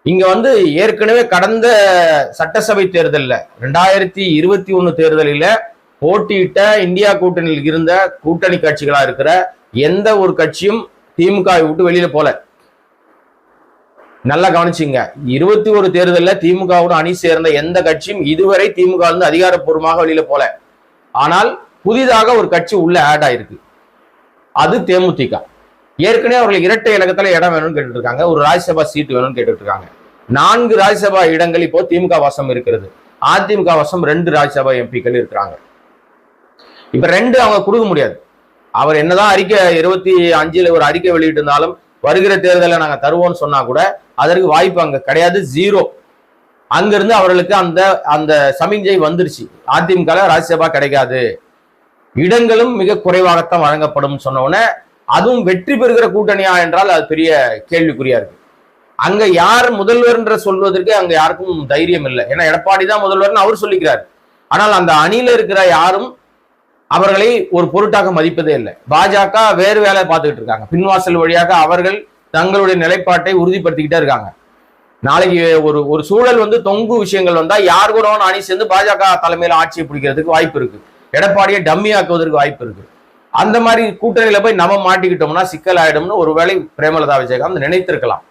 இங்க வந்து ஏற்கனவே கடந்த சட்டசபை தேர்தலில் 2021 தேர்தலில் போட்டியிட்ட இந்தியா கூட்டணியில் இருந்த கூட்டணி கட்சிகளா இருக்கிற எந்த ஒரு கட்சியும் திமுக விட்டு வெளியில போல. நல்லா கவனிச்சுங்க, 21 தேர்தலில் திமுகவுடன் அணி சேர்ந்த எந்த கட்சியும் இதுவரை திமுக வந்து அதிகாரப்பூர்வமாக வெளியில போல. ஆனால் புதிதாக ஒரு கட்சி உள்ள ஆட் ஆயிருக்கு, அது தேமுதிக. ஏற்கனவே அவர்கள் இரட்டை இலக்கத்துல இடம் வேணும்னு கேட்டுட்டு இருக்காங்க, ஒரு ராஜ்யசபா சீட் வேணும்னு கேட்டுட்டு இருக்காங்க. 4 ராஜ்யசபா இடங்கள் இப்போ திமுக வசம் இருக்கிறது. அதிமுக வசம் 2 ராஜ்யசபா எம்பிக்கள் இருக்கிறாங்க. இப்ப 2 அவங்க கொடுக்க முடியாது. அவர் என்னதான் அறிக்கை 25 ஒரு அறிக்கை வெளியிட்டு இருந்தாலும் வருகிற தேர்தலில் நாங்க தருவோம்னு சொன்னா கூட அதற்கு வாய்ப்பு அங்க கிடையாது, 0. அங்கிருந்து அவர்களுக்கு அந்த அந்த சமிஞ்சை வந்துருச்சு, அதிமுக ராஜ்யசபா கிடைக்காது, இடங்களும் மிக குறைவாகத்தான் வழங்கப்படும் சொன்ன உடனே அதுவும் வெற்றி பெறுகிற கூட்டணியா என்றால் அது பெரிய கேள்விக்குறியா இருக்கு. அங்க யார் முதல்வர் என்று சொல்வதற்கு அங்க யாருக்கும் தைரியம் இல்லை. ஏன்னா எடப்பாடி தான் முதல்வர்னு அவர் சொல்லிக்கிறார். ஆனால் அந்த அணியில இருக்கிற யாரும் அவர்களை ஒரு பொருட்டாக மதிப்பதே இல்லை. பாஜக வேறு வேலை பார்த்துக்கிட்டு இருக்காங்க, பின்வாசல் வழியாக அவர்கள் தங்களுடைய நிலைப்பாட்டை உறுதிப்படுத்திக்கிட்டே இருக்காங்க. நாளைக்கு ஒரு சூழல் வந்து தொங்கு விஷயங்கள் வந்தா யார் கூட அணி சேர்ந்து பாஜக தலைமையில ஆட்சியை பிடிக்கிறதுக்கு வாய்ப்பு இருக்கு, எடப்பாடியை டம்மி ஆக்குவதற்கு வாய்ப்பு இருக்கு. அந்த மாதிரி கூட்டணியில போய் நம்ம மாட்டிக்கிட்டோம்னா சிக்கல் ஆயிடும்னு ஒருவேளை பிரேமலதா விஜயகாந்த் நினைத்திருக்கலாம்.